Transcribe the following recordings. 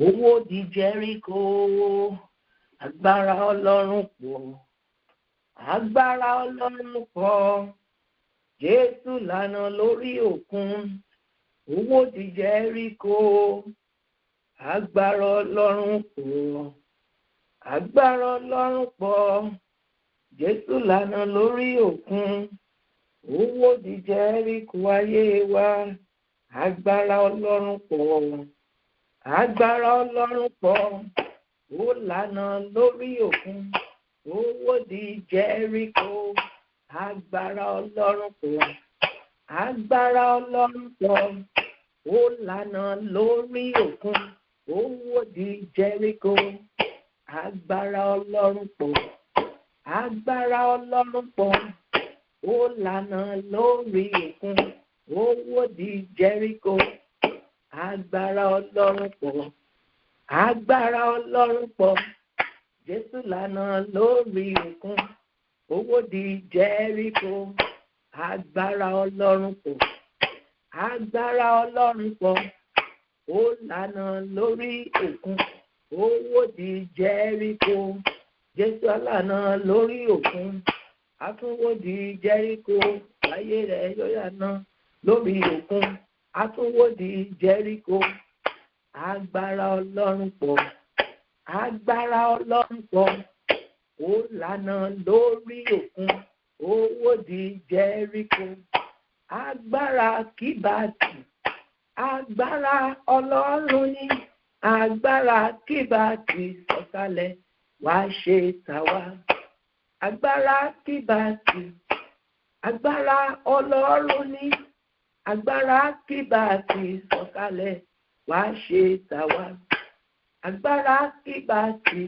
owó di Jẹ́ríkò, agbára Ọlọ́run pọ̀, agbára Ọlọ́run pọ̀, Jésù lànà lórí òkun, owó di Jẹ́ríkò, agbára Ọlọ́run pọ̀, agbára Ọlọ́run pọ̀, Jésù lànà lórí òkun, owó di Jẹ́ríkò ayé wa, agbára Ọlọ́run pọ̀, agbára Ọlọ́run pọ̀, ó lànà lórí òkun, owó di Jẹ́ríkò, agbára Ọlọ́run pọ̀, agbára Ọlọ́run pọ̀, ó lànà lórí òkun, owó di Jẹ́ríkò, agbára Ọlọ́run pọ̀, agbára Ọlọ́run pọ̀, ó lànà lórí òkun, owó di Jẹ́ríkò, agbára Ọlọ́run pọ̀, agbára Ọlọ́run pọ̀, Jésù lànà lórí òkun, owó di Jẹ́ríkò, agbára Ọlọ́run pọ̀, agbára Ọlọ́run pọ̀, ó lànà lórí òkun, owó di Jẹ́ríkò, Jésù lànà lórí òkun, àtúnwó di Jẹ́ríkò, ayé rẹ̀ yóò yànà lórí òkun, àtúnwó di Jẹ́ríkò, agbára Ọlọ́run pọ̀, agbára Ọlọ́run pọ̀, ó lànà lórí òkun, owó di Jẹ́ríkò, agbára kíbàtì, agbára Ọlọ́run ní, agbára kíbàtì sọ̀kalẹ̀ wá ṣe tàwa, agbára kíbàtì, agbára Ọlọ́run ní, agbára kíbàtì sọ̀kalẹ̀ wá ṣe tàwa, agbára kíbàtì,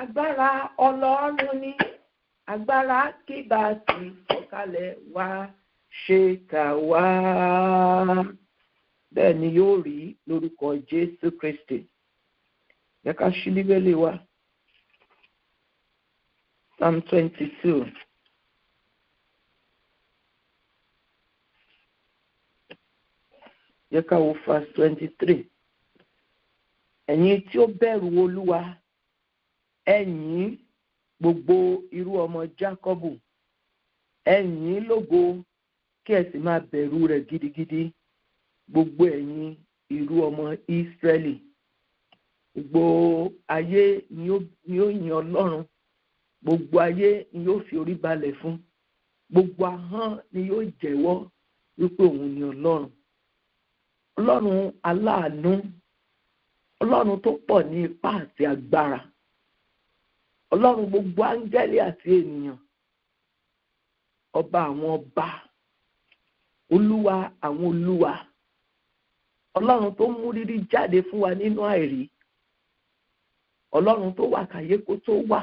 agbára Ọlọ́run ní, agbára kíbàtì sọ̀kalẹ̀ wá ṣe tàwa. Bẹ́ẹ̀ ni yóò rí lórúkọ Jésù Kristi. Yẹ ká ṣí Bíbélì wa. Psalm 22. Yẹ ká wo verse 23. Ẹ̀yin tí ó bẹ̀rù Olúwa, ẹ yìn gbogbo irú ọmọ Jákọ́bù, ẹ yìn lógo kí ẹ sì máa bẹ̀rù rẹ̀ gidigidi, gbogbo ẹ̀yin irú ọmọ Ísírẹ́lì. Gbogbo ayé ni ó yìn Ọlọ́run, gbogbo ayé ni yóò fi orí balẹ̀ fún, gbogbo ahọ́n ni yóò jẹ́wọ́ wípé òun ni Ọlọ́run. Ọlọ́run aláàánú, Ọlọ́run tó pọ̀ ní ipá àti agbára, Ọlọ́run gbogbo áńgẹ́lì àti ènìyàn, ọba àwọn ọba, Olúwa àwọn olúwa, Ọlọ́run tó mú rírí jáde fún wa nínú àìrí, Ọlọ́run tó wà káyé kó tó wà,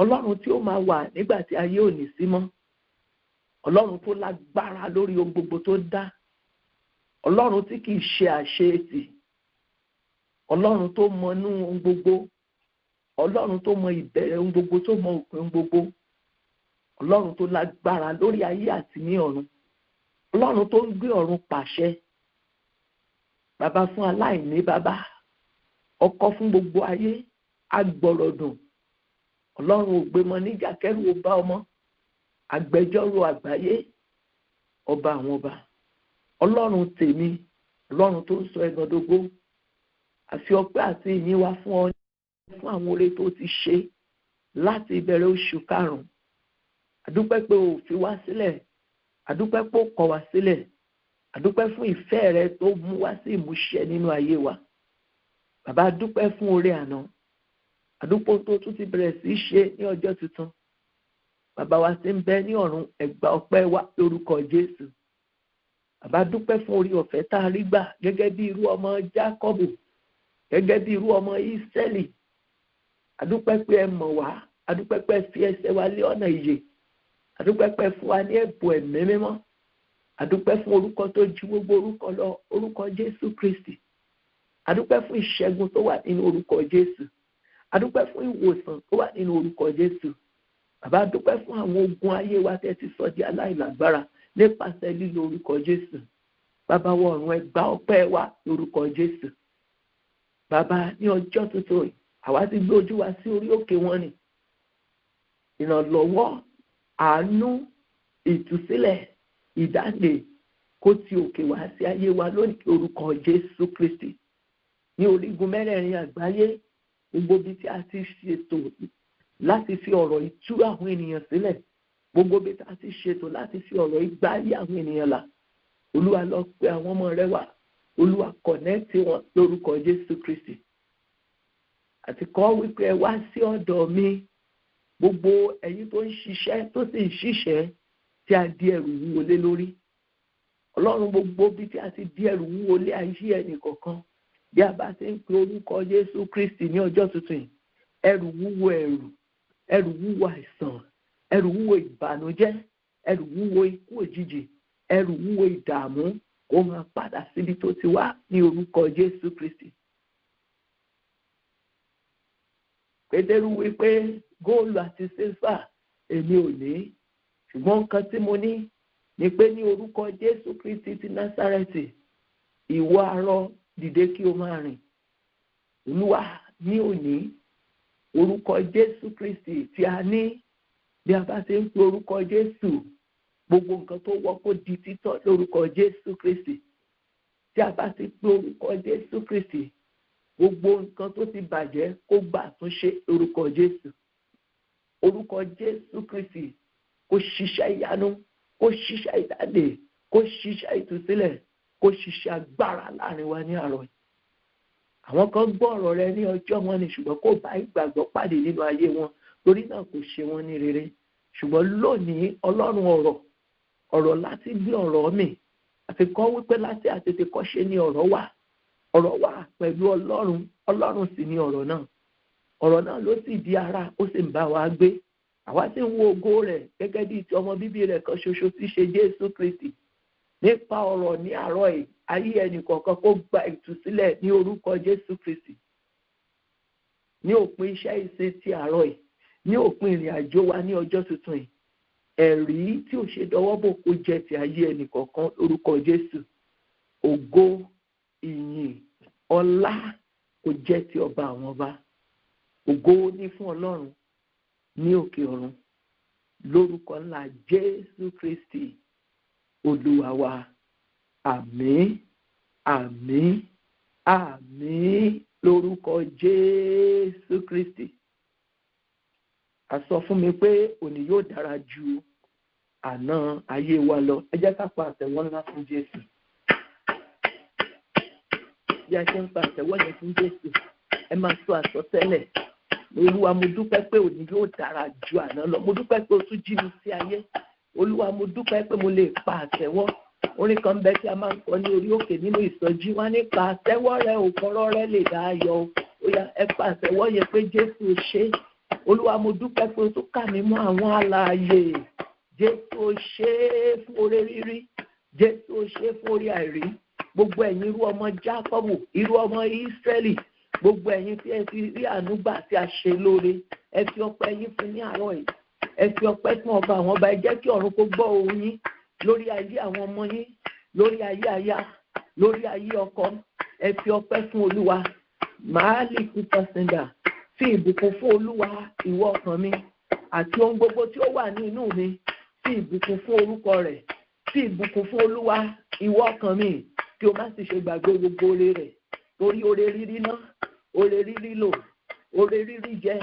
Ọlọ́run tí ó máa wà nígbà tí ayé ò ní sí mọ́, Ọlọ́run tó lágbára lórí ohun gbogbo tó dá, Ọlọ́run tí kìí ṣe àṣetì, Ọlọ́run tó mọ inú ohun gbogbo, Ọlọ́run tó mọ ìbẹ̀rẹ̀ ohun gbogbo, tó mọ òpin ohun gbogbo, Ọlọ́run tó lágbára lórí ayé àti ní ọ̀run, Ọlọ́run tó ń gbé ọ̀run pàṣẹ, bàbá fún aláìní bàbá, ọkọ fún gbogbo ayé, agbọ̀rọ̀dùn, Ọlọ́run ògbémọ níjà kẹ́rù ọba ọmọ, agbẹjọ́rò àgbáyé, ọba àwọn ọba, Ọlọ́run tèmi, Ọlọ́run tó ń sọ ẹ̀gàndógó, àfi ọpẹ́ àti ìyìn wa fún ọ fún àwọn oore tó ti ṣe láti ìbẹ̀rẹ̀ oṣù karùn-ún. Àdúpẹ́ pé o fi wá sílẹ̀, àdúpẹ́ pé o kọ̀ wá sílẹ̀, àdúpẹ́ fún ìfẹ́ rẹ tó mú wá sí ìmúṣẹ nínú ayé wa. Bàbá àdúpẹ́ fún oore àná, àdúpẹ́ tó tún ti bẹ̀rẹ̀ sí í ṣe ní ọjọ́ tuntun. Bàbá wa tí ń bẹ ní ọ̀run, ẹ gbà ọpẹ́ wa lórúkọ Jésù. Bàbá àdúpẹ́ fún oore ọ̀fẹ́ tá a rí gbà gẹ́gẹ́ bí irú ọmọ Jákọ́bù, gẹ́gẹ́ bí irú ọmọ Ísírẹ́lì. Àdúpẹ́ pé ẹ mọ̀ wá, àdúpẹ́ pé ẹ fi ẹsẹ̀ wa lé ọ̀nà ìyè, àdúpẹ́ pé ẹ fún wa ní ẹ̀bùn ẹ̀mí mímọ́, àdúpẹ́ fún orúkọ tó ju gbogbo orúkọ lọ, orúkọ Jésù Kristi. Àdúpẹ́ fún ìṣẹ́gun tó wà nínú orúkọ Jésù, àdúpẹ́ fún ìwòsàn tó wà nínú orúkọ Jésù. Bàbá àdúpẹ́ fún àwọn ogun ayé wa tẹ́ ti sọ di aláìlágbára nípasẹ̀ lílo orúkọ Jésù. Bàbá wa ọ̀run, ẹ gbà ọpẹ́ wa lórúkọ Jésù. bàbá ní ọjọ́ tuntun àwa ti gbé ojú wa sí orí òkè wọn ni ìrànlọ́wọ́ àánú ìtúsílẹ̀ ìdáǹdè kó ti òkè wá sí ayé wa lónìí orúkọ Jésù Kristi ní orígun mẹ́rẹ̀ẹ̀rin àgbáyé gbogbo bí tí a ti ṣètò láti fi ọ̀rọ̀ ìtú àwọn ènìyàn sílẹ̀ gbogbo bí tí a ti ṣètò láti fi ọ̀rọ̀ ìgbáyé àwọn ènìyàn là Olúwa lọ pé àwọn ọmọ rẹ wá Olúwa kọ̀nẹ́ẹ̀tì wọn lórúkọ Jésù Kristi àti kọ́ wípé ẹ wá sí ọ̀dọ̀ mi gbogbo ẹ̀yin tó ń ṣiṣẹ́ tó sì ń ṣiṣẹ́ tí a di ẹrù wúwo lé lórí Ọlọ́run gbogbo bí tí a ti di ẹrù wúwo lé ayé ẹnì kọ̀ọ̀kan bí a bá ti ń pe orúkọ Jésù Kristi ní ọjọ́ tuntun yìí ẹrù wúwo àìsàn ẹrù wúwo ìbànújẹ́ ẹrù wúwo ikú òjijì ẹrù wúwo ìdààmú kó máa padà síbi tó ti wá ní orúkọ Jésù Kristi. Pétérù wípé góòlù àti sílfà èmi ò ní ṣùgbọ́n nǹkan tí mo ní ni pé ní orúkọ Jésù Kristi ti Násárẹ́tì ìwọ arọ dìde kí o máa rìn. Olúwa ní òní orúkọ Jésù Kristi tí a ní bí a bá ti ń pe orúkọ Jésù gbogbo nǹkan tó wọ́ kó di títọ́ lórúkọ Jésù Kristi tí a bá ti pe orúkọ Jésù Kristi gbogbo nǹkan tó ti bàjẹ́ kó gbà tún ṣe orúkọ Jésù. Orúkọ Jésù Kristi kó ṣiṣẹ́ ìyanu kó ṣiṣẹ́ ìdáǹdè kó ṣiṣẹ́ ìtúsílẹ̀ kó ṣiṣẹ́ agbára láàrin wa ní àárọ̀ yìí. Àwọn kan gbọ́ ọ̀rọ̀ rẹ ní ọjọ́ wọn ni ṣùgbọ́n kò bá ìgbàgbọ́ pàdé nínú ayé wọn torí náà kò ṣe wọn ní rere ṣùgbọ́n lónìí Ọlọ́run ọ̀rọ̀ láti gbé ọ̀rọ̀ mi àti kọ́ wípé láti àtètè kọ́ṣe ní ọ̀rọ̀ wà pẹ̀lú Ọlọ́run sì ní ọ̀rọ̀ náà ló sì di ara ó sì ń bá wa gbé àwa sì ń wo ògo rẹ̀ gẹ́gẹ́ bí ti ọmọ bíbí rẹ̀ kan ṣoṣo tí ṣe Jésù Kristi nípa ọ̀rọ̀ ní àárọ̀ yìí ayé ẹnì kọ̀ọ̀kan kó gba ìtúsílẹ̀ ní orúkọ Jésù Kristi ní òpin iṣẹ́ ìṣe ti àárọ̀ yìí ní òpin ìrìn àjò wa ní ọjọ́ tuntun yìí ẹ̀rí tí ò ṣe dọwọ́ bò kó jẹ́ ti ayé ẹnì kọ̀ọ̀kan lórúkọ Jésù ògo ìyìn ọlá kó jẹ́ ti ọba àwọn ọba ògo ní fún Ọlọ́run ní òkè ọ̀run lórúkọ ńlá Jésù Kristi Olúwa wa àmín àmín àmín lórúkọ Jésù Kristi. A sọ fún mi pé òní yóò dára ju àná ayé wa lọ. Ẹ jẹ́ ká pa àtẹ́wọ́ ńlá fún Jésù. Bí a ṣe ń pa àtẹ́wọ́ yẹn fún Jésù, ẹ máa sọ àsọtẹ́lẹ̀. Olúwa mo dúpẹ́ pé òní yóò dára ju àná lọ. Mo dúpẹ́ pé o tún jí mi sí ayé. Olúwa mo dúpẹ́ pé mo lè pa àtẹ́wọ́. Orin kan bẹ tí a máa ń kọ ní orí òkè nínú ìsọjí wá nípa àtẹ́wọ́ rẹ òkọ̀rọ̀ rẹ lè dá ayọ̀. Ó yá ẹ pa àtẹ́wọ́ yẹn pé Jésù ṣe. Olúwa mo dúpẹ́ pé o tún kà mí mọ́ àwọn alààyè. Jésù ṣe fún oore rírí. Jésù ṣe fún oore àìrí. Gbogbo ẹ̀yin irú ọmọ Jákọ́bù, irú ọmọ Ísírẹ́lì, gbogbo ẹ̀yin tí ẹ ti rí àánú gbà tí a ṣe lóore, ẹ fi ọpẹ́ yín fún ní àárọ̀ yìí. Ẹ fi ọpẹ́ fún ọba àwọn ọba, ẹ jẹ́ kí ọ̀run kó gbọ́ ohùn yín lórí ayé àwọn ọmọ yín, lórí ayé aya, lórí ayé ọkọ. Ẹ fi ọpẹ́ fún Olúwa. Màálì kúta sẹ́ńdà. Fi ìbùkún fún Olúwa ìwọ ọkàn mi àti ohun gbogbo tí ó wà ní inú mi. Fi ìbùkún fún orúkọ rẹ̀. Fi ìbùkún fún Olúwa ìwọ ọkàn mi kí o má sì ṣe gbàgbé gbogbo oore rẹ̀. Torí oore rírí ná, oore rírí lò, oore rírí jẹ,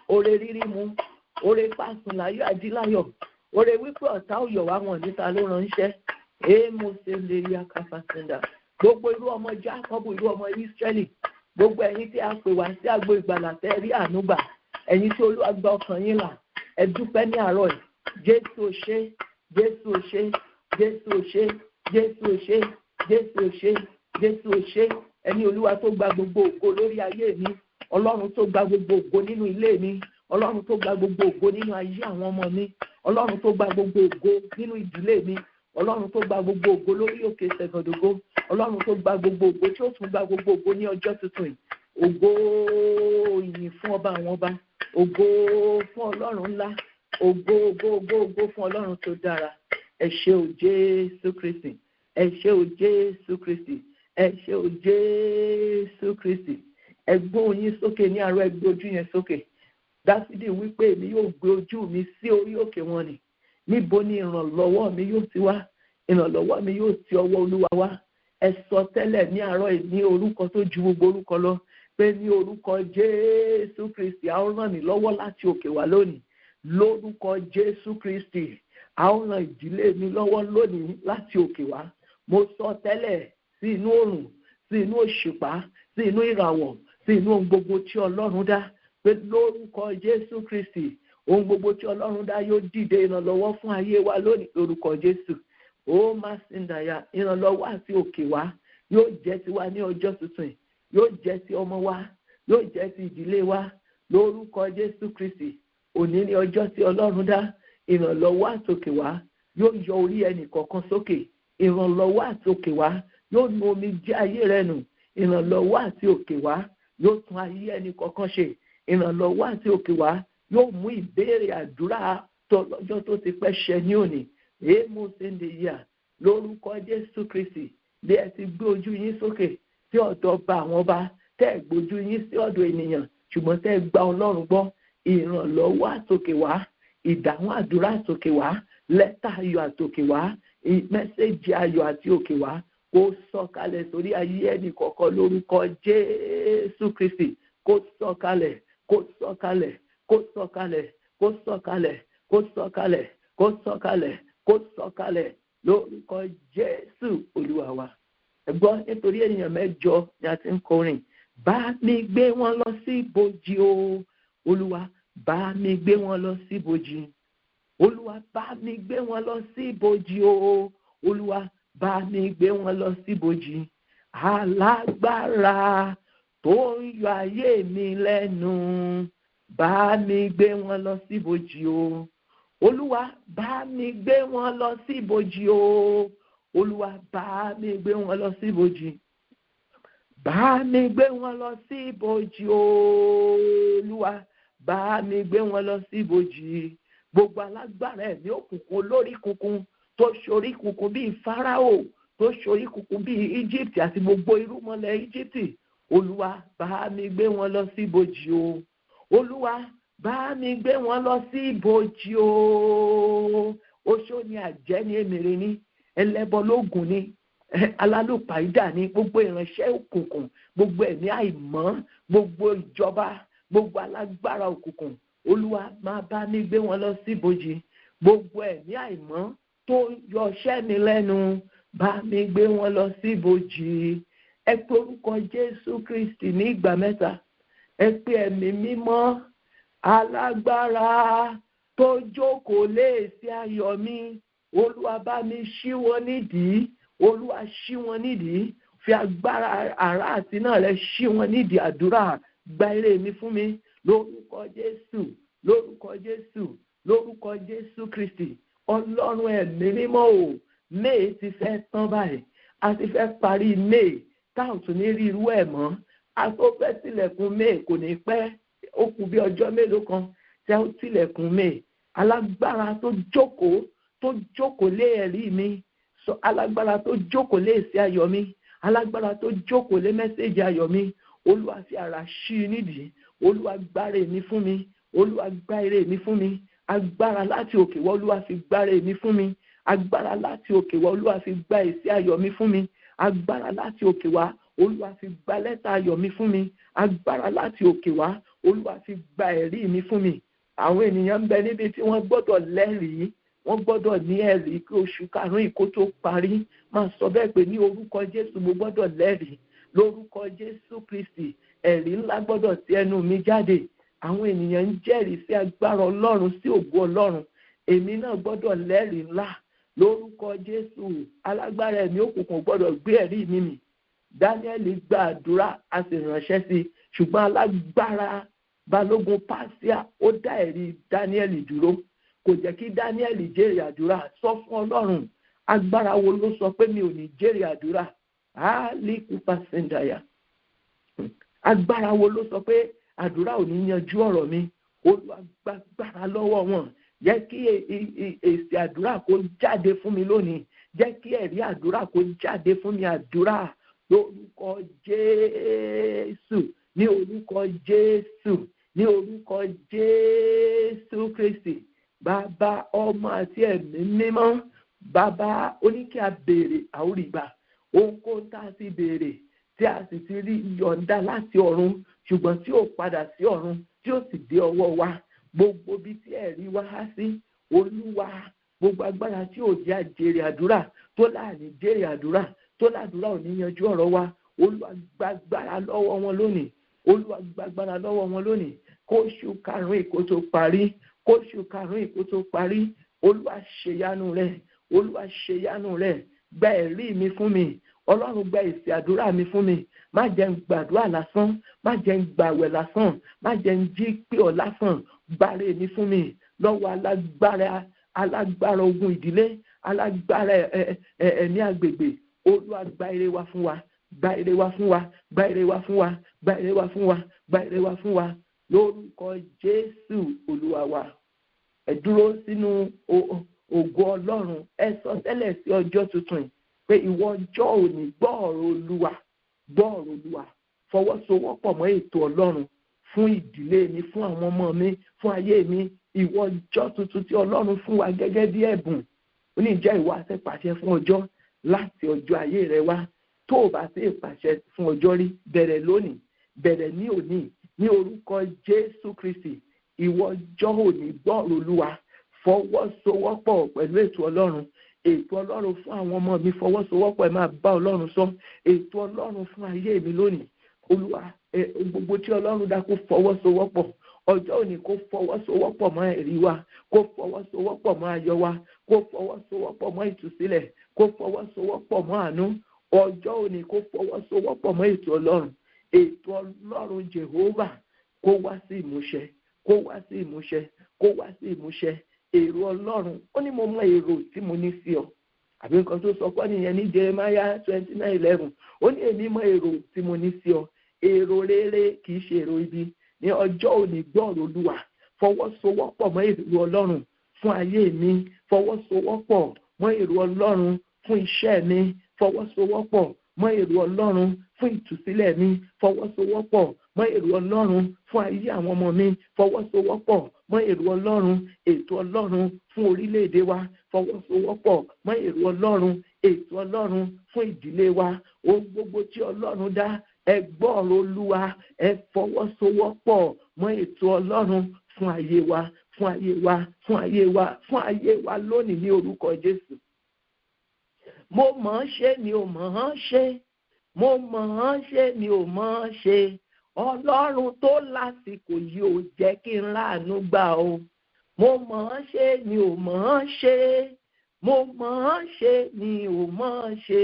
oore rírí mu, oore pàṣùn láyọ̀ ajíláyọ̀, oore wípé ọ̀tá òyọ̀ wá wọn níta ló ránṣẹ́. Mo ṣe lè rí akáfàṣẹ́ndà. Gbogbo irú ọmọ Jákọ́bù, irú ọmọ Ísírẹ́lì, gbogbo ẹ̀yin tí a pè wá sí agbo ìgbàlà tẹ́ rí àánú gbà, ẹ̀yin tí Olúwa gba ọkàn yín là, ẹ dúpẹ́ ní àárọ̀ yìí. Jésù ṣe, Jésù ṣe, Jésù ṣe, Jésù ṣe, Jésù ṣe, Jésù ṣe. Ẹni Olúwa tó gba gbogbo ògo lórí ayé mi, Ọlọ́run tó gba gbogbo ògo nínú ilé mi, Ọlọ́run tó gba gbogbo ògo nínú ayé àwọn ọmọ mi, Ọlọ́run tó gba gbogbo ògo nínú ìdílé mi, Ọlọ́run tó gba gbogbo ògo lórí òkè Ṣẹ̀gàndògo, Ọlọ́run tó gba gbogbo ògo tí ó tún gba gbogbo ògo ní ọjọ́ tuntun yìí. Ògo ìyìn fún ọba àwọn ọba, ògo fún Ọlọ́run ńlá, ògo ògo ògo ògo fún Ọlọ́run tó dára. Ẹ ṣé o Jésù Kristi, ẹ ṣé o Jésù Kristi, ẹ ṣé o Jésù Kristi. ẹ gbé yín sókè ní àárọ̀, ẹ gbé ojú yẹn sókè. Dáfídì wípé èmi yóò gbé ojú mi sí orí òkè wọn ni. Níbo ni ìrànlọ́wọ́ mi yóò ti wá? Ìrànlọ́wọ́ mi yóò ti ọwọ́ Olúwa wá. Ẹ sọ tẹ́lẹ̀ ní àárọ̀ yìí ní orúkọ tó ju gbogbo orúkọ lọ, pé ní orúkọ Jésù Kristi a ó ràn mí lọ́wọ́ láti òkè wá lónìí. Lórúkọ Jésù Kristi a ó ràn ìdílé mi lọ́wọ́ lónìí láti òkè wá. Mo sọ tẹ́lẹ̀ sí inú oòrùn, sí inú òṣùpá, sí inú ìràwọ̀, sí inú ohun gbogbo tí Ọlọ́run dá, pé lórúkọ Jésù Kristi ohun gbogbo tí Ọlọ́run dá yóò dìde ìrànlọ́wọ́ fún ayé wa lónìí lórúkọ Jésù. Ó máa sin dàyà, ìrànlọ́wọ́ àti òkè wá yóò jẹ́ tiwa ní ọjọ́ tuntun, yóò jẹ́ ti ọmọ wa, yóò jẹ́ ti ìdílé wa lórúkọ Jésù Kristi. Òní ni ọjọ́ tí Ọlọ́run dá, ìrànlọ́wọ́ àti òkè wá yóò yọ orí ẹnì kọ̀ọ̀kan sókè. Ìrànlọ́wọ́ àti òkè wá yóò nu omi jẹ́ ayé rẹ nù. Ìrànlọ́wọ́ àti òkè wá yóò tún ayé ẹnì kọ̀ọ̀kan ṣe. Ìrànlọ́wọ́ àti òkè wá yóò mú ìbéèrè àdúrà tó lọ́jọ́ tó ti pẹ́ ṣẹ ní òní. Èémú sí ń di yà lórúkọ Jésù Kristi. Bí ẹ ti gbé ojú yín sókè sí ọ̀dọ̀ ọba àwọn ọba, tẹ́ ẹ gbójú yín sí ọ̀dọ̀ ènìyàn, ṣùgbọ́n tẹ́ ẹ gba Ọlọ́run gbọ́. Ìrànlọ́wọ́ àtòkè wá, ìdáhùn àdúrà àtòkè wá, lẹ́tà ayọ̀ àtòkè wá, mẹ́sẹ̀jì ayọ̀ àti òkè wá kó sọ̀kalẹ̀ sórí ayé ẹnì kọ̀ọ̀kan lórúkọ Jésù Kristi. Kó sọ̀kalẹ̀, kó sọ̀kalẹ̀, kó sọ̀kalẹ̀, kó sọ̀kalẹ̀, kó sọ̀kalẹ̀, kó sọ̀kalẹ̀, kó sọ̀kalẹ̀ lórúkọ Jésù Olúwa wa. Ẹ gbọ́, nítorí ènìyàn 8 ni a ti ń kọrin. Bá mi gbé wọn lọ sí ibojì o, Olúwa, bá mi gbé wọn lọ sí ibojì. Olúwa, bá mi gbé wọn lọ sí ibojì o, Olúwa, bá mi gbé wọn lọ sí ibojì. Alágbára tó ń yọ ayé mi lẹ́nu, bá mi gbé wọn lọ sí ibojì o. Olúwa, bá mi gbé wọn lọ sí ibojì o. Olúwa, bá mi gbé wọn lọ sí ibojì. Bá mi gbé wọn lọ sí ibojì o. Olúwa, bá mi gbé wọn lọ sí ibojì. Gbogbo alágbára ẹ̀mí òkùnkùn olórí kunkun tó ṣorí kunkun bíi Fáráò, tó ṣorí kunkun bíi Egypt àti gbogbo irúmọlẹ̀ Egypt. Olúwa, bá mi gbé wọn lọ sí ibojì o. Olúwa, bá mi gbé wọn lọ sí ibojì o. Oṣó ni, àjẹ́ ni, èmèrè ni, ẹlẹ́bọ lóògùn ni, alálùpàídà ni, gbogbo ìránṣẹ́ òkùnkùn, gbogbo ẹ̀mí àìmọ́, gbogbo ìjọba, gbogbo alágbára òkùnkùn. Olúwa, máa bá mi gbé wọn lọ sí ibojì. Gbogbo ẹ̀mí àìmọ́ tó yọṣẹ́ mi lẹ́nu, bá mi gbé wọn lọ sí ibojì. Ẹ pé orúkọ Jésù Kristi ní ìgbà 3. Ẹ pé ẹ̀mí mímọ́ alágbára tó jókòó léèsí ayọ̀ mi. Olúwa, bá mi ṣí wọn nídìí. Olúwa, ṣí wọn nídìí. Fi agbára àrá àti náà rẹ ṣí wọn nídìí àdúrà. Gba ire mi fún mi lórúkọ Jésù, lórúkọ Jésù, lórúkọ Jésù Kristi. Ọlọ́run ẹ̀mí mímọ́ o, May ti fẹ́ tán báyìí. A ti fẹ́ parí May, táwọn tún ní rí irú ẹ̀ mọ́. A tó fẹ́ tilẹ̀kùn May kò ní pẹ́. Ó kù bí ọjọ́ mélòó kan tí a ó tilẹ̀kùn May. Alágbára tó jókòó lé ẹ̀rí mi. Alágbára tó jókòó lé èsì ayọ̀ mi. Alágbára tó jókòó lé mẹ́sẹ̀jì ayọ̀ mi. Olúwa, fi ara ṣí nídìí. Olúwa, gbáre mi fún mi. Olúwa, gbá ire mi fún mi. Agbára láti òkè wá, Olúwa, fi gbáre mi fún mi. Agbára láti òkè wá, Olúwa, fi gbá èsì ayọ̀ mi fún mi. Agbára láti òkè wá, Olúwa, fi gbá lẹ́tà ayọ̀ mi fún mi. Agbára láti òkè wá, Olúwa, fi gbá ẹ̀rí mi fún mi. Àwọn ènìyàn ń bẹ níbi tí wọ́n gbọ́dọ̀ lẹ́rìí. Wọ́n gbọ́dọ̀ ní ẹ̀rí kí oṣù karùn-ún kó tó parí. Máa sọ bẹ́ẹ̀ pé ní orúkọ Jésù mo gbọ́dọ̀ lẹ́rìí. Lórúkọ Jésù Kristi, ẹ̀rí ńlá gbọ́dọ̀ ti ẹnu mi jáde. Àwọn ènìyàn ń jẹ́rìí sí agbára Ọlọ́run, sí ògo Ọlọ́run. Èmi náà gbọ́dọ̀ lẹ́rìí ńlá. Lórúkọ Jésù, alágbára ẹ̀mí òkùnkùn gbọ́dọ̀ gbé ẹ̀rí mi mì. Dáníẹ́lì gba àdúrà, a sì ránṣẹ́ sí i. Ṣùgbọ́n alágbára balógun Páṣíà ó dá ẹ̀rí Dáníẹ́lì dúró. Kò jẹ́ kí Dáníẹ́lì jèrè àdúrà. Sọ fún Ọlọ́run, agbára wo ló sọ pé mi ò ní jèrè àdúrà? Agbára wo ló sọ pé àdúrà ò ní yanjú ọ̀rọ̀ mi? Olúwa, gbàgbára lọ́wọ́ wọn. Jẹ́ kí èsì àdúrà kó jáde fún mi lónìí. Jẹ́ kí ẹ̀rí àdúrà kó jáde fún mi. Àdúrà lórúkọ Jésù. ní orúkọ Jésù, ní orúkọ Jésù Kristi. Bàbá, Ọmọ àti Ẹ̀mí Mímọ́, Bàbá, ó ní kí a béèrè àórígbà, ohunkóhun tá a ti béèrè tí a sì ti rí yọ̀ǹda láti ọ̀run ṣùgbọ́n tí ò padà sí ọ̀run tí ó sì dé ọwọ́ wa, gbogbo bí tí ẹ̀rí wá há sí, Olúwa, gbogbo agbára tí ò jẹ́ àjèrè àdúrà, tó láàrin jèrè àdúrà, tó ládùúrà ò ní yanjú ọ̀rọ̀ wa, Olúwa gbàgbára lọ́wọ́ wọn lónìí, Olúwa gbàgbára lọ́wọ́ wọn lónìí, kóṣù karùn-ún èkó tó parí, kóṣù karùn-ún èkó tó parí, Olúwa ṣèyanu rẹ̀, Olúwa ṣèyanu rẹ̀, gba ẹ̀rí mi fún mi, Ọlọ́run gba èsì àdúrà mi fún mi, má jẹ́ n gbàdúrà lásán, má jẹ́ n gbàwẹ̀ lásán, má jẹ́ n jí pé ọ lásán, gbàre mi fún mi lọ́wọ́ alágbára ogun ìdílé, alágbára ẹ̀mí agbègbè. Olúwa gba ire wa fún wa, gba ire wa fún wa, gba ire wa fún wa, gba ire wa fún wa, gba ire wa fún wa, lórúkọ Jésù Olúwa wa. Ẹ dúró sínú ògo Ọlọ́run, ẹ sọ tẹ́lẹ̀ sí ọjọ́ tuntun pé ìwọ ọjọ́ òní gbọ́ ọ̀rọ̀ Olúwa, gbọ́ ọ̀rọ̀ Olúwa, fọwọ́sowọ́pọ̀ mọ́ ètò Ọlọ́run fún ìdílé mi, fún àwọn ọmọ mi, fún ayé mi. Ìwọ ọjọ́ tuntun tí Ọlọ́run fún wa gẹ́gẹ́ bí ẹ̀bùn, ó ní ìjẹ́ ìwọ àṣẹ pàṣẹ fún ọjọ́ láti ọjọ́ ayé rẹ wá. Tó o bá ṣe pàṣẹ fún ọjọ́ rí, bẹ̀rẹ̀ lónìí, bẹ̀rẹ̀ ní òní, ní orúkọ Jésù Kristi. Ìwọ ọjọ́ òní gbọ́ ọ̀rọ̀ Olúwa, fọwọ́sowọ́pọ̀ pẹ̀lú ètò Ọlọ́run. Ètò Ọlọ́run fún àwọn ọmọ mi, fọwọ́sowọ́pọ̀, ẹ máa bá Ọlọ́run sọ. Ètò Ọlọ́run fún ayé mi lónìí, Olúwa, gbogbo tí Ọlọ́run dá kó fọwọ́sowọ́pọ̀. Ọjọ́ òní kó fọwọ́sowọ́pọ̀ mọ́ ẹ̀rí wa, kó fọwọ́sowọ́pọ̀ mọ́ ayọ̀ wa, kó fọwọ́sowọ́pọ̀ mọ́ ìtúsílẹ̀, kó fọwọ́sowọ́pọ̀ mọ́ àánú. Ọjọ́ òní kó fọwọ́sowọ́pọ̀ mọ́ ètò Ọlọ́run. Ètò Ọlọ́run Jèhófà kó wá sí ìmúṣẹ, kó wá sí ìmúṣẹ, kó wá sí ìmúṣẹ. Èrò Ọlọ́run, ó ní mo mọ èrò tí mo ní sí ọ. Àbí nǹkan tó sọ pé nìyẹn ní Jeremiah 29:11. Ó ní èmi mọ èrò tí mo ní sí ọ. Èrò rere kì í ṣe èrò ibi. Ní ọjọ́ òní gbọ́ ọ̀rọ̀ Olúwa, fọwọ́sowọ́pọ̀ mọ́ èrò Ọlọ́run fún ayé mi, fọwọ́sowọ́pọ̀ mọ́ èrò Ọlọ́run fún iṣẹ́ mi, fọwọ́sowọ́pọ̀ mọ́ èrò Ọlọ́run fún ìtúsílẹ̀ mi, fọwọ́sowọ́pọ̀ mọ́ èrò Ọlọ́run fún ayé àwọn ọmọ mi, fọwọ́sowọ́pọ̀ mọ́ èrò Ọlọ́run, ètò Ọlọ́run fún orílẹ̀-èdè wa, fọwọ́sowọ́pọ̀ mọ́ èrò Ọlọ́run, ètò Ọlọ́run fún ìdílé wa. Ohun gbogbo tí Ọlọ́run dá, ẹ gbọ́ ọ̀rọ̀ Olúwa, ẹ fọwọ́sowọ́pọ̀ mọ́ ètò Ọlọ́run fún ayé wa, fún ayé wa, fún ayé wa, fún ayé wa lónìí ní orúkọ Jésù. Mo mọ̀ ọ́n ṣe mi ò mọ̀ ọ́n ṣe, mo mọ̀ ọ́n ṣe mi ò mọ̀ ọ́n ṣe. Ọlọ́run tó lásìkò yìí ò jẹ́ kí n láàánú gbà o. Mo mọ̀ ọ́n ṣe mi ò mọ̀ ọ́n ṣe, mo mọ̀ ọ́n ṣe mi ò mọ̀ ọ́n ṣe.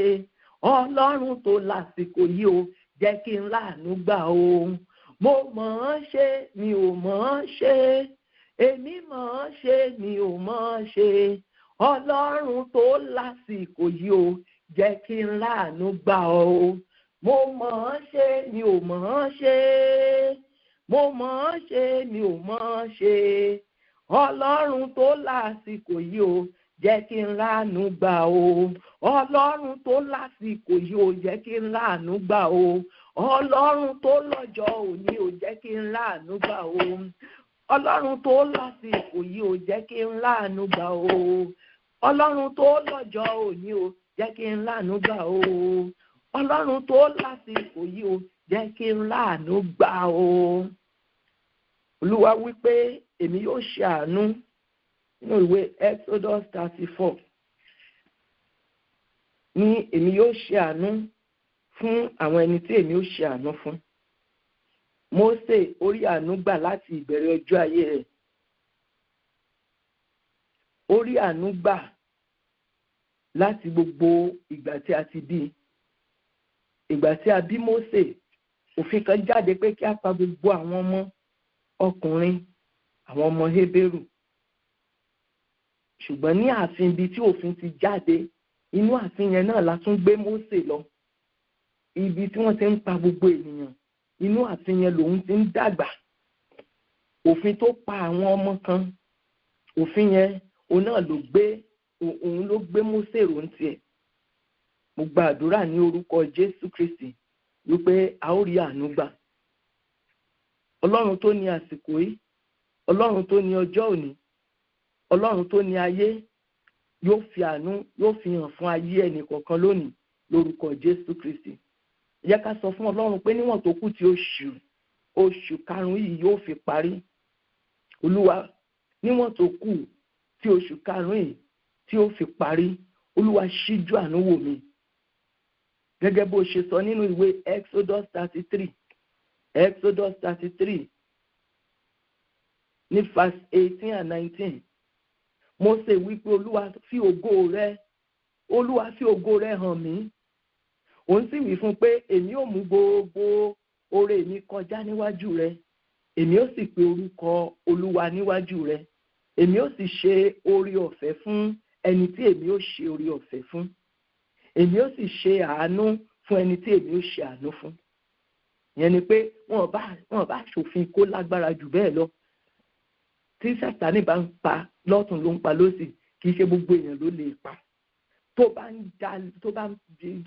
Ọlọ́run tó lásìkò yìí ò jẹ́ kí n láàánú gbà o. Mo mọ̀ ọ́n ṣe mi ò mọ̀ ọ́n ṣe, èmi mọ̀ ọ́n ṣe mi ò mọ̀ ọ́n ṣe. Ọlọ́run tó lásìkò yìí ò jẹ́ kí n láàánú gbà o. Mo mọ̀ ọ́n ṣe mi ò mọ̀ ọ́n ṣe, mo mọ̀ ọ́n ṣe mi ò mọ̀ ọ́n ṣe. Ọlọ́run tó lásìkò yìí ò jẹ́ kí n láàánú gbà o. Ọlọ́run tó lásìkò yìí ò jẹ́ kí n láàánú gbà o. Ọlọ́run tó lọ́jọ́ òní ò jẹ́ kí n láàánú gbà o. Ọlọ́run tó lásìkò yìí ò jẹ́ kí n láàánú gbà o. Ọlọ́run tó lọ́jọ́ òní ò jẹ́ kí n láàánú gbà o. Ọlọ́run tó lásìkò yìí ò jẹ́ kí n láàánú gbà o. Olúwa wípé èmi yóò ṣe àánú nínú ìwé Exodus 34. Ní èmi yóò ṣe àánú fún àwọn ẹni tí èmi yóò ṣe àánú fún. Mósè orí àánú gbà láti ìbẹ̀rẹ̀ ọjọ́ ayé rẹ̀. Orí àánú gbà láti gbogbo ìgbà tí a ti bí. Ìgbà tí a bí Mósè, òfin kan jáde pé kí a pa gbogbo àwọn ọmọ ọkùnrin, àwọn ọmọ Hébérù. Ṣùgbọ́n ní ààfin ibi tí òfin ti jáde, inú ààfin yẹn náà la tún gbé Mósè lọ. Ibi tí wọ́n ti ń pa gbogbo ènìyàn, inú ààfin yẹn lòun ti ń dàgbà. Òfin tó pa àwọn ọmọ kan, òfin yẹn òun náà ló gbé Mósè rò ń tiẹ̀. Mo gba àdúrà ní orúkọ Jésù Kristi wípé a ó rí àánú gbà. ọlọ́run tó ní àsìkò yìí, ọlọ́run tó ní ọjọ́ òní, ọlọ́run tó ní ayé yóò fi àánú yóò fi hàn fún ayé ẹnì kọ̀ọ̀kan lónìí lórúkọ Jésù Kristi. Yẹ ká sọ fún ọlọ́run pé níwọ̀n tó kù tí oṣù karùn-ún yìí yóò fi parí. Olúwa, níwọ̀n tó kù tí oṣù karùn-ún yìí tí ó fi parí, Olúwa ṣíjú àánú wò mí. Gẹ́gẹ́ bó ṣe sọ nínú ìwé Exodus 33 ní verse 18 and 19. Mósè wípé Olúwa fi ògo rẹ hàn mí. Òun sì wí fún pé èmi ò mú gbogbo oore mi kọjá níwájú rẹ. Èmi ó sì pe orúkọ Olúwa níwájú rẹ. Èmi ó sì ṣe oore ọ̀fẹ́ fún ẹni tí èmi ó ṣe oore ọ̀fẹ́ fún. Èmi ó sì ṣe àánú fún ẹni tí èmi ó ṣe àánú fún. Ìyẹn ni pé wọn bá ṣòfin kó lágbára jù bẹ́ẹ̀ lọ. Tí Sátánì bá ń pa lọ́tún ló ń pa lósì, kì í ṣe gbogbo èèyàn ló lè pa. Tó bá ń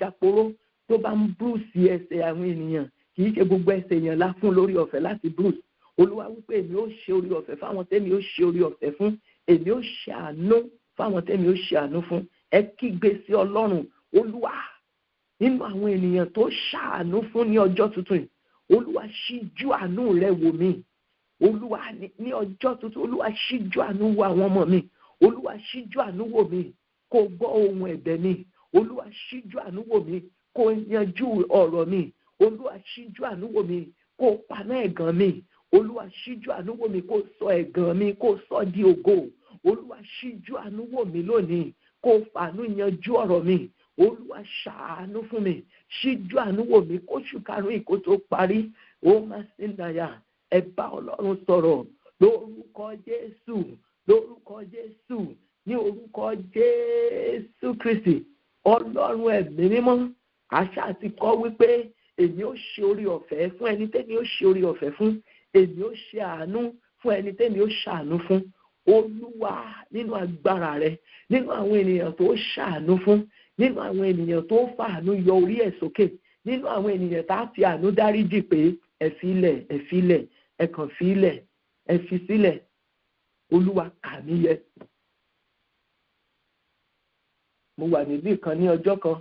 jàporó, tó bá ń bruce ẹsẹ̀ àwọn ènìyàn, kì í ṣe gbogbo ẹsẹ̀ èèyàn la fún lórí ọ̀fẹ́ láti bruce. Olúwa wípé èmi ó ṣe orí ọ̀fẹ́ fáwọn tẹ́mi ó ṣe orí ọ̀fẹ́ fún. Èmi ó ṣe àánú fáwọn tẹ́mi ó ṣe àánú fún. Ẹ kígbe sí Ọlọ́run, Olúwa, nínú àwọn ènìyàn tó ṣàánú fún ní ọjọ́ tuntun yìí, Olúwa ṣíjú àánú rẹ wò mí. Olúwa ní ọjọ́ tuntun, Olúwa ṣíjú àánú wo àwọn ọmọ mi. Olúwa ṣíjú àánú wò mí, kó gbọ́ ohùn ẹ̀bẹ̀ mi. Olúwa ṣíjú àánú wò mí, kó yanjú ọ̀rọ̀ mi. Olúwa ṣíjú àánú wò mí, kó paná ẹ̀gàn mi. Olúwa ṣíjú àánú wò mí, kó sọ ẹ̀gàn mi, kó sọ di ògo. Olúwa ṣíjú àánú wò mí lónìí, kó fàánú yanjú ọ̀rọ̀ mi. Olúwa ṣàánú fún mi, ṣíjú àánú wò mí, kóṣù karùn-ún ìkó tó parí. Ó máa sí náyà, ẹ bá Ọlọ́run sọ̀rọ̀ lórúkọ Jésù, lórúkọ Jésù, ní orúkọ Jésù Kristi. Ọlọ́run ẹ̀mí mímọ́, àṣà ti kọ́ wípé èmi ó ṣe orí ọ̀fẹ́ fún ẹni tẹ́mi ó ṣe orí ọ̀fẹ́ fún. Èmi ó ṣe àánú fún ẹni tẹ́mi ó ṣàánú fún. Olúwa, nínú agbára rẹ, nínú àwọn ènìyàn tó ṣàánú fún, nínú àwọn ènìyàn tó fàánú yọ orí ẹ̀ sókè, nínú àwọn ènìyàn tá fi àánú dáríjì pé ẹ fi sílẹ̀, Olúwa kà mí yẹ. Mo wà níbí kan ní ọjọ́ kan,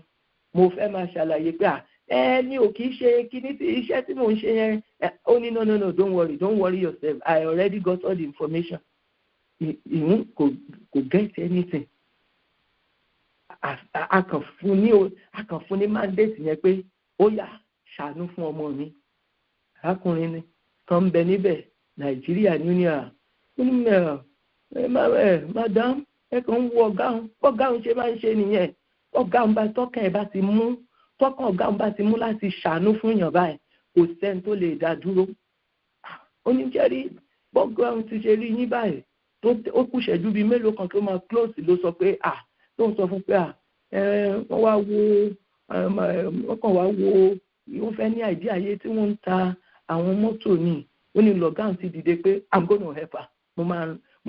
mo fẹ́ máa ṣàlàyé pé mi ò kì í ṣe kíní tí iṣẹ́ tí mò ń ṣe yẹn. Ó ní no, don't worry yourself, I already got all the information. Kò get anything. A kàn fún ní mandate yẹn pé ó yá ṣàánú fún ọmọ mi. Arákùnrin ni kan ń bẹ níbẹ̀, Nàìjíríà ní madam, ẹ kàn ń wo ọ̀gá òun ṣe máa ń ṣe nìyẹn. Ọ̀gá òun tọ́kàn ọ̀gá òun bá ti mú láti ṣàánú fún èèyàn báyìí, kò sẹ́ni tó lè dá dúró. Oníjẹ́rí bọ́gá òun ti ṣe rí yín báyìí, ó kù ṣẹ́jú bíi mélòó kan tó máa close ló sọ pé tó ń sọ fún pé wọ́n kàn wá wo wọ́n fẹ́ ní àìdí ayé tí wọ́n ń ta àwọn mọ́tò ní. Ó ní lọ́gán ti dìde pé I'm gonna help her, mo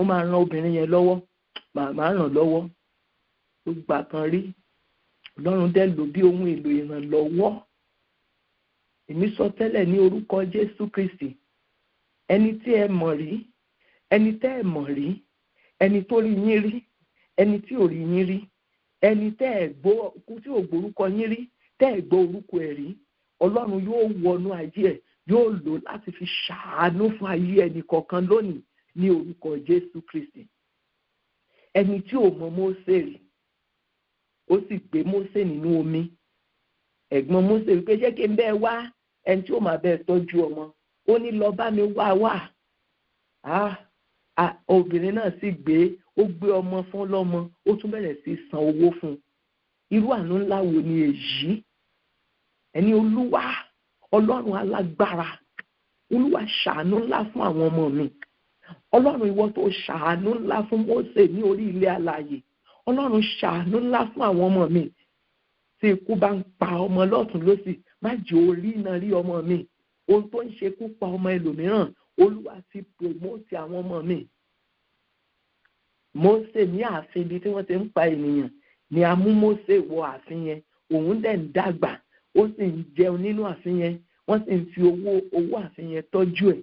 máa ran obìnrin yẹn lọ́wọ́, màá ràn lọ́wọ́. Ó gbà kan rí, Ọlọ́run dẹ̀ lò bí ohun èlò ìrànlọ́wọ́. Èmi sọ tẹ́lẹ̀ ní orúkọ Jésù Kristi, ẹni tí ẹ mọ̀ rí, ẹni tẹ́ ẹ mọ̀ rí, ẹni tó rí yín rí, ẹni tí ò rí yín rí, ẹni tẹ́ ẹ gbọ́ tí ò gbórúkọ yín rí, tẹ́ ẹ gbọ́ orúkọ ẹ̀ rí, Ọlọ́run yóò wọnú ayé ẹ̀, yóò lò láti fi ṣàánú fún ayé ẹnì kọ̀ọ̀kan lónìí ní orúkọ Jésù Kristi. Ẹni tí ò mọ Mósè rí, ó sì gbé Mósè nínú omi. Ẹ̀gbọ́n Mósè wípé ṣé kí n bẹ́ẹ̀ wá ẹni tí ó máa bẹ́ẹ̀ tọ́jú ọmọ. Ó ní lọ bá mi wá. Obìnrin náà sì gbé ọmọ fún lọ́mọ, ó tún bẹ̀rẹ̀ sí san owó fún un. Irú àánú ńlá wo ni èyí? Ẹni Olúwa, Ọlọ́run alágbára, Olúwa ṣàánú ńlá fún àwọn ọmọ mi. Ọlọ́run ìwọ tó ṣàánú ńlá fún Mósè ní orí ilẹ̀ alààyè, Ọlọ́run ṣàánú ńlá fún àwọn ọmọ mi. Tí ikú bá ń pa ọmọ lọ́tún lósì, má jẹ́ orí iná rí ọmọ mi. Ohun tó ń ṣekú pa ọmọ ẹlòmíràn, Olúwa ti promote àwọn ọmọ mi. Mósè ní ààfin ibi tí wọ́n ti ń pa ènìyàn ni a mú Mósè wọ ààfin yẹn. Òun dẹ̀ ń dàgbà, ó sì ń jẹun nínú ààfin yẹn, wọ́n sì ń fi owó ààfin yẹn tọ́jú ẹ̀.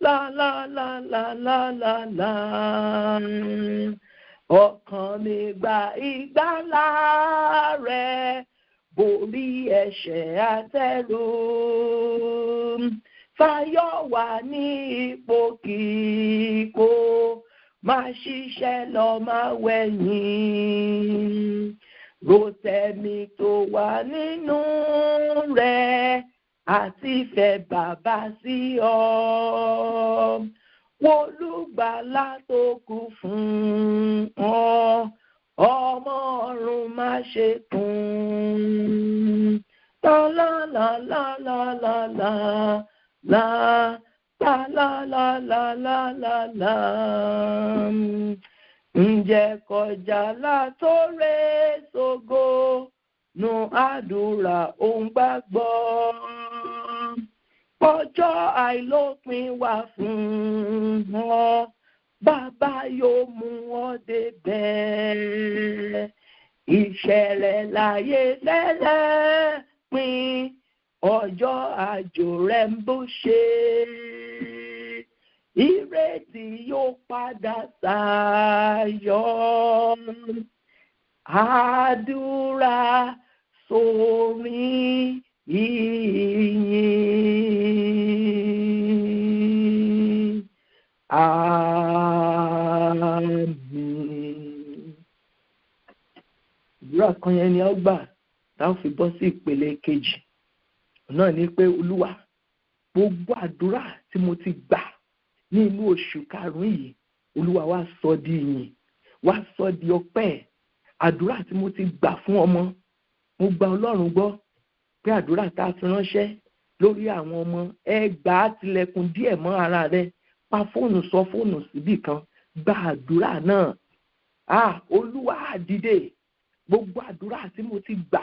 la la la la la la la. Ọkàn mi gba ìgbàlà rẹ̀, borí ẹ̀ṣẹ̀ àtẹ̀rù. Fayọ̀ wà ní ipòkípò, máa ṣiṣẹ́ lọ máa wẹ̀yìn. Rotẹ̀mí tó wà nínú rẹ̀ àti fẹ́ bàbá sí ọ. Olùgbàlà tó kú fún ọ, ọmọ ọ̀run má ṣe kùn. La la la la la la la la la la la la la la. Ǹjẹ́ kọjá látòrè sógo nu àdúrà òun gbàgbọ́. Ọjọ́ àìlópin wà fún ọ, bàbá yóò mú ọ débẹ̀. Ìṣẹ̀lẹ̀ láyé lẹ́lẹ́ pin, ọjọ́ àjò rẹ̀ ń bó ṣe. Ìrètí yóò padà sáyọ. Àdúrà sórin ìyìn. Àmín. Àdúrà kan yẹn ni ó gbà táwọn fi bọ́ sí ìpele kejì. Náà ni pé Olúwa, gbogbo àdúrà tí mo ti gbà ní inú oṣù karùn-ún yìí, Olúwa wá sọ di ìyìn, wá sọ di ọpẹ́. Àdúrà tí mo ti gbà fún ọmọ, mo gba Ọlọ́run gbọ́ pé àdúrà tá a fi ránṣẹ́ lórí àwọn ọmọ, ẹ gbà á tilẹ̀kùn díẹ̀ mọ́ ara rẹ, pa fóònù sọ fóònù síbì kan, gba àdúrà náà. Olúwa dìde, gbogbo àdúrà tí mo ti gbà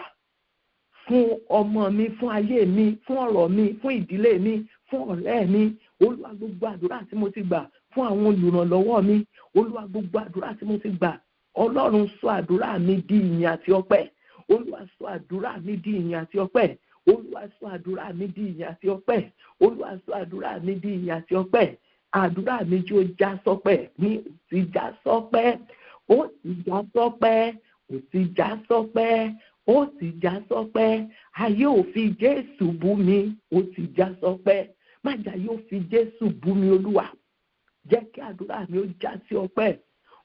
fún ọmọ mi, fún ayé mi, fún ọ̀rọ̀ mi, fún ìdílé mi, fún ọ̀rẹ́ mi, Olúwa gbogbo àdúrà tí mo ti gbà fún àwọn olùrànlọ́wọ́ mi, Olúwa gbogbo àdúrà tí mo ti gbà, Ọlọ́run sọ àdúrà mi di ìyìn àti ọpẹ́. Olúwa sọ àdúrà mi di ìyìn àti ọpẹ́. Olúwa sọ àdúrà mi di ìyìn àti ọpẹ́. Olúwa sọ àdúrà mi di ìyìn àti ọpẹ́. Àdúrà mi tí ó já sọpẹ́ ní ó ti já sọpẹ́, ó ti já sọpẹ́, ó ti já sọpẹ́, ó ti já sọpẹ́. Ayé ò fi Jésù bú mi, ó ti já sọpẹ́. Májà yóò fi Jésù bú mi. Olúwa jẹ́ kí àdúrà mi ó já sí ọpẹ́.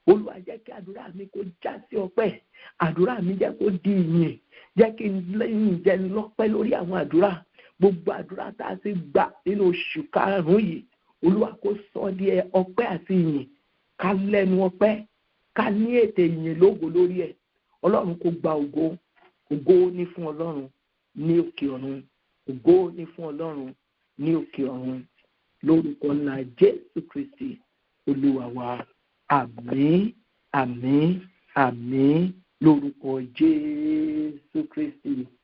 Olúwa jẹ́ kí àdúrà mi kó já sí ọpẹ́. Àdúrà mi jẹ́ kó di ìyìn. Jẹ́ kí n lẹ́yìn jẹ́ lọ́pẹ́ lórí àwọn àdúrà. Gbogbo àdúrà tá a ti gbà nínú oṣù karùn-ún yìí, Olúwa kó sọ di ọpẹ́ àti ìyìn. Ká lẹ́nu ọpẹ́, ká ní ètè ìyìn lógo lórí ẹ̀. Ọlọ́run kó gba ògo. Ògo ní fún Ọlọ́run ní òkè ọ̀run. Ògo ní fún Ọlọ́run ní òkè ọ̀run. Lórúkọ ńlá Jésù Kristi Olúwa wa. Àmín, àmín, àmín, lórúkọ Jésù Kristi